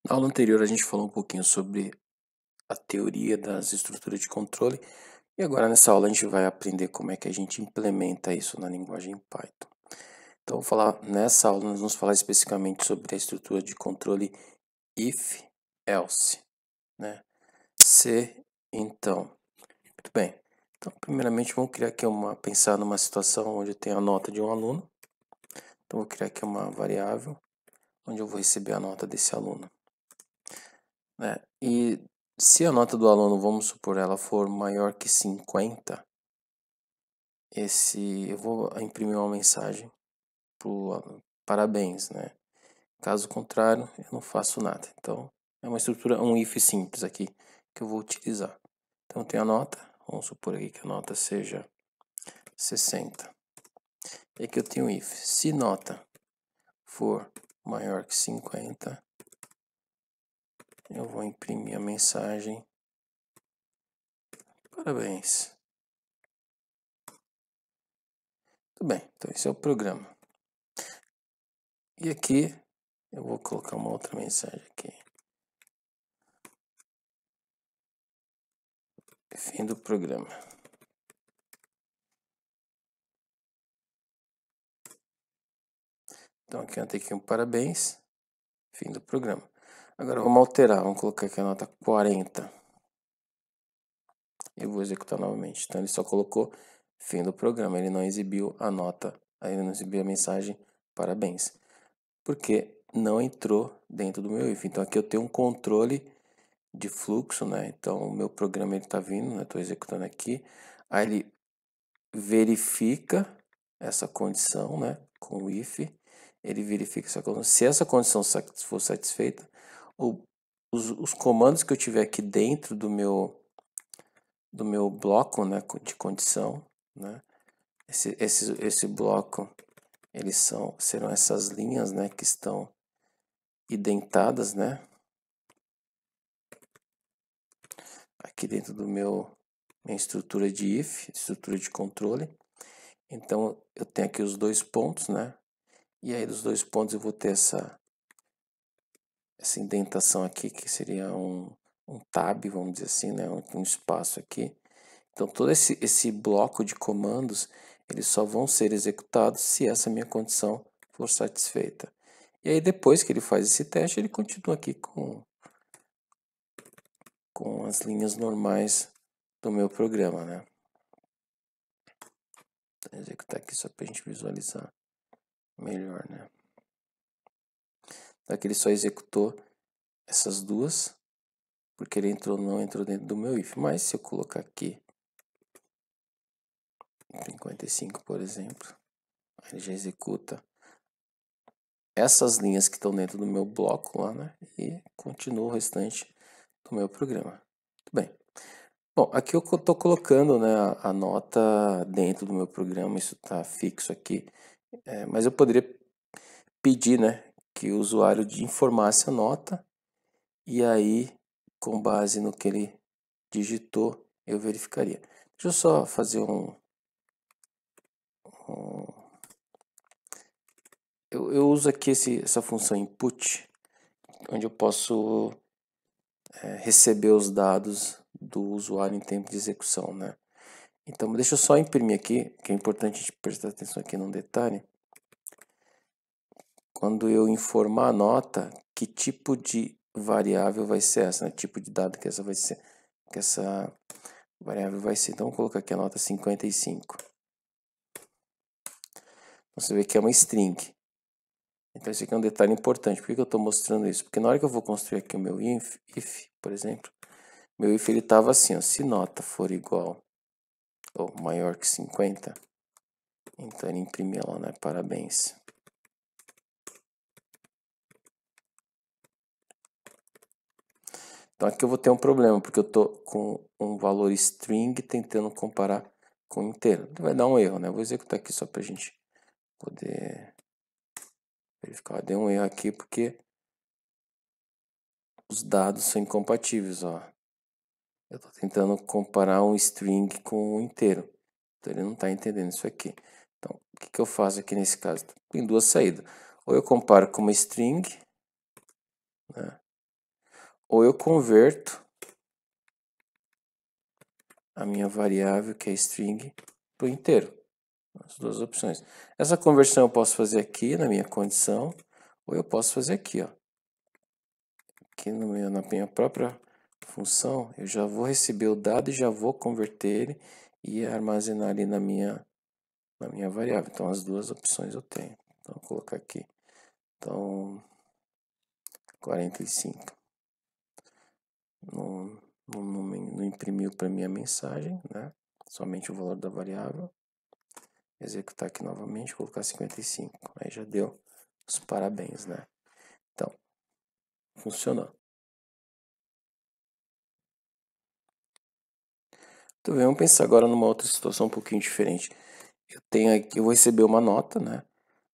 Na aula anterior a gente falou um pouquinho sobre a teoria das estruturas de controle e agora nessa aula a gente vai aprender como é que a gente implementa isso na linguagem Python. Então nessa aula nós vamos falar especificamente sobre a estrutura de controle if, else, né? Se, então. Muito bem. Então, primeiramente vamos criar aqui pensar numa situação onde eu tenho a nota de um aluno. Então vou criar aqui uma variável onde eu vou receber a nota desse aluno, né? E se a nota do aluno, vamos supor, ela for maior que 50, eu vou imprimir uma mensagem pro parabéns, né? Caso contrário, eu não faço nada. Então, é uma estrutura, um if simples aqui que eu vou utilizar. Então, eu tenho a nota, vamos supor aqui que a nota seja 60. E aqui eu tenho um if. Se nota for maior que 50, eu vou imprimir a mensagem parabéns. Tudo bem, então esse é o programa. E aqui eu vou colocar uma outra mensagem aqui. Fim do programa. Então aqui eu tenho aqui um parabéns. Fim do programa. Agora vamos alterar, vamos colocar aqui a nota 40. Eu vou executar novamente. Então ele só colocou fim do programa, ele não exibiu a nota, ele não exibiu a mensagem parabéns. Porque não entrou dentro do meu if. Então aqui eu tenho um controle de fluxo, né? Então o meu programa ele está vindo, né? Estou executando aqui. Aí ele verifica essa condição, né? Com o if, ele verifica essa condição. Se essa condição for satisfeita, os comandos que eu tiver aqui dentro do meu bloco, né? De condição, né? Esse bloco, serão essas linhas, né? Que estão identadas, né? Aqui dentro do minha estrutura de if, estrutura de controle. Então, eu tenho aqui os dois pontos, né? E aí, dos dois pontos, eu vou ter essa indentação aqui, que seria um tab, vamos dizer assim, né? Um espaço aqui. Então, todo esse bloco de comandos, eles só vão ser executados se essa minha condição for satisfeita. E aí, depois que ele faz esse teste, ele continua aqui com as linhas normais do meu programa, né? Vou executar aqui só para a gente visualizar melhor, né? Então, aqui ele só executou essas duas, porque ele não entrou dentro do meu if. Mas se eu colocar aqui 55, por exemplo, ele já executa essas linhas que estão dentro do meu bloco lá, né? E continua o restante do meu programa. Muito bem. Bom, aqui eu estou colocando, né, a nota dentro do meu programa, isso está fixo aqui. Mas eu poderia pedir, né, que o usuário informasse a nota e aí, com base no que ele digitou, eu verificaria. Deixa eu só fazer eu uso aqui essa função input, onde eu posso receber os dados do usuário em tempo de execução, né? Então, deixa eu só imprimir aqui, que é importante a gente prestar atenção aqui num detalhe. Quando eu informar a nota, que tipo de variável vai ser essa, né? Tipo de dado que essa variável vai ser. Então, vou colocar aqui a nota 55. Você vê que é uma string. Então, esse aqui é um detalhe importante. Por que eu estou mostrando isso? Porque na hora que eu vou construir aqui o meu if, por exemplo, meu if ele estava assim, ó, se nota for igual ou maior que 50, então ele imprimia lá, né, parabéns. Então aqui eu vou ter um problema, porque eu estou com um valor string tentando comparar com inteiro. Vai dar um erro, né? Vou executar aqui só para a gente poder verificar. Deu um erro aqui porque os dados são incompatíveis, ó. Eu estou tentando comparar um string com um inteiro. Então ele não está entendendo isso aqui. Então, o que eu faço aqui nesse caso? Tem duas saídas. Ou eu comparo com uma string, né? ou eu converto a minha variável, que é string, para o inteiro. As duas opções. Essa conversão eu posso fazer aqui na minha condição, ou eu posso fazer aqui, ó. Aqui na minha própria função, eu já vou receber o dado e já vou converter ele e armazenar ali na minha variável. Então, as duas opções eu tenho. Então, vou colocar aqui. Então, 45. Não imprimiu para mim a mensagem, né? Somente o valor da variável. Executar aqui novamente, colocar 55. Aí já deu os parabéns, né? Então, funcionou. Então, vamos pensar agora numa outra situação um pouquinho diferente. Eu tenho aqui, eu vou receber uma nota, né?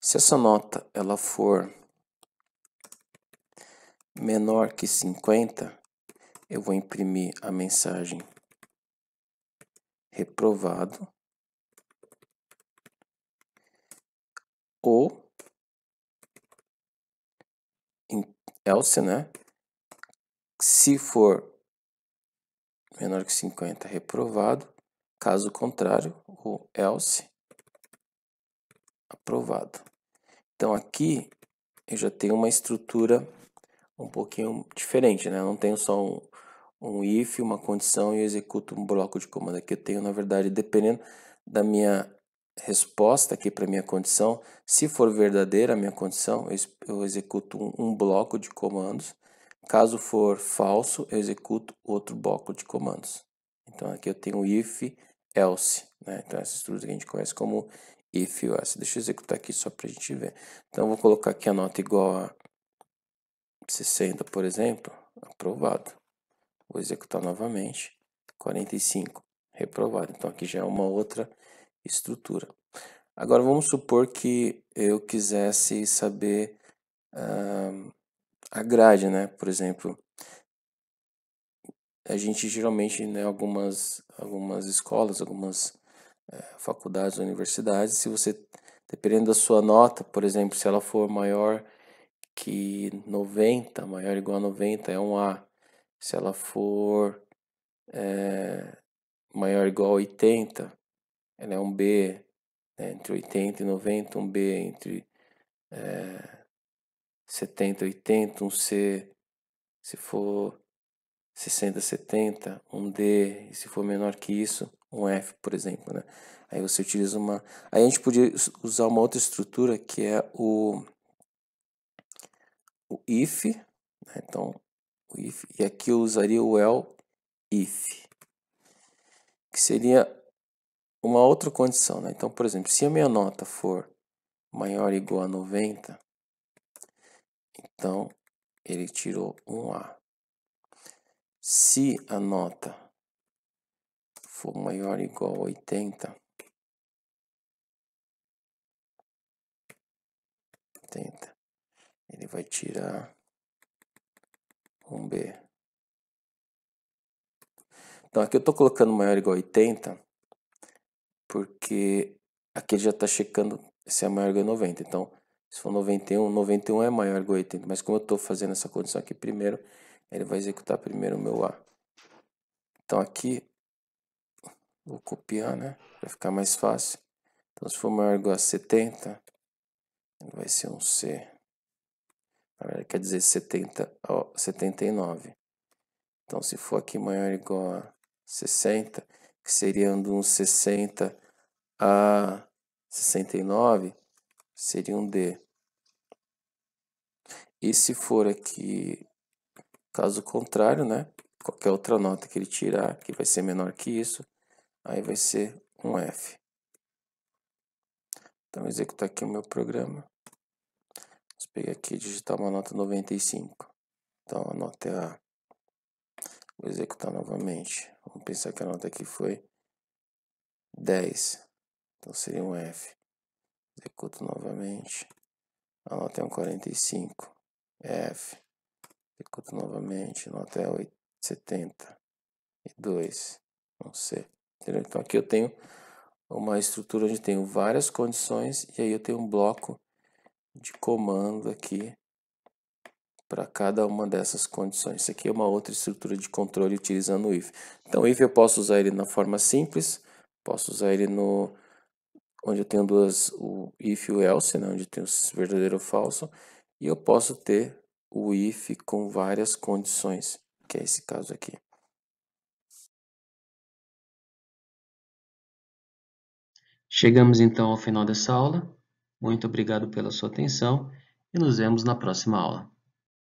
Se essa nota ela for menor que 50, eu vou imprimir a mensagem reprovado ou else, né? Se for menor que 50, reprovado. Caso contrário, o else aprovado. Então aqui eu já tenho uma estrutura um pouquinho diferente, né? Eu não tenho só um if, uma condição e eu executo um bloco de comando. Aqui eu tenho, na verdade, dependendo da minha resposta aqui para minha condição, se for verdadeira a minha condição, eu executo um bloco de comandos. Caso for falso, eu executo outro bloco de comandos. Então aqui eu tenho if, else, né? Então essa estrutura que a gente conhece como if else. Deixa eu executar aqui só para a gente ver. Então eu vou colocar aqui a nota igual a 60, por exemplo, aprovado. Vou executar novamente. 45, reprovado. Então aqui já é uma outra estrutura. Agora vamos supor que eu quisesse saber a grade, né? Por exemplo, a gente geralmente, né, algumas escolas, algumas faculdades, universidades, se você, dependendo da sua nota, por exemplo, se ela for maior que 90, maior ou igual a 90, é um A. Se ela for maior ou igual a 80, ela é um B, né? Entre 80 e 90, um B, entre 70 e 80, um C, se for 60, 70, um D, e se for menor que isso, um F, por exemplo, né? Aí você utiliza uma... Aí a gente podia usar uma outra estrutura que é o if, né? Então, o if, e aqui eu usaria o if, que seria uma outra condição, né? Então, por exemplo, se a minha nota for maior ou igual a 90, então ele tirou um A. Se a nota for maior ou igual a 80, ele vai tirar um B. Então aqui eu estou colocando maior ou igual a 80, porque aqui ele já está checando se é maior ou igual a 90. Então, se for 91, 91 é maior ou igual a 80. Mas como eu estou fazendo essa condição aqui primeiro, ele vai executar primeiro o meu A. Então aqui, vou copiar, né? Para ficar mais fácil. Então se for maior ou igual a 70, ele vai ser um C. Quer dizer 70, ó, 79. Então se for aqui maior ou igual a 60, que seria de uns 60 a 69, seria um D. E se for aqui, caso contrário, né? Qualquer outra nota que ele tirar, que vai ser menor que isso, aí vai ser um F. Então, vou executar aqui o meu programa. Vou pegar aqui e digitar uma nota 95. Então, a nota é A. Vou executar novamente. Vamos pensar que a nota aqui foi 10. Então, seria um F. Executo novamente. A nota é um 45. F. Executo novamente. A nota é 72. Um C. Entendeu? Então, aqui eu tenho uma estrutura onde tenho várias condições e aí eu tenho um bloco de comando aqui para cada uma dessas condições. Isso aqui é uma outra estrutura de controle utilizando o if. Então, o if eu posso usar ele na forma simples, posso usar ele no onde eu tenho o if e o else, né, onde eu tenho o verdadeiro ou falso, e eu posso ter o if com várias condições, que é esse caso aqui. Chegamos então ao final dessa aula. Muito obrigado pela sua atenção e nos vemos na próxima aula.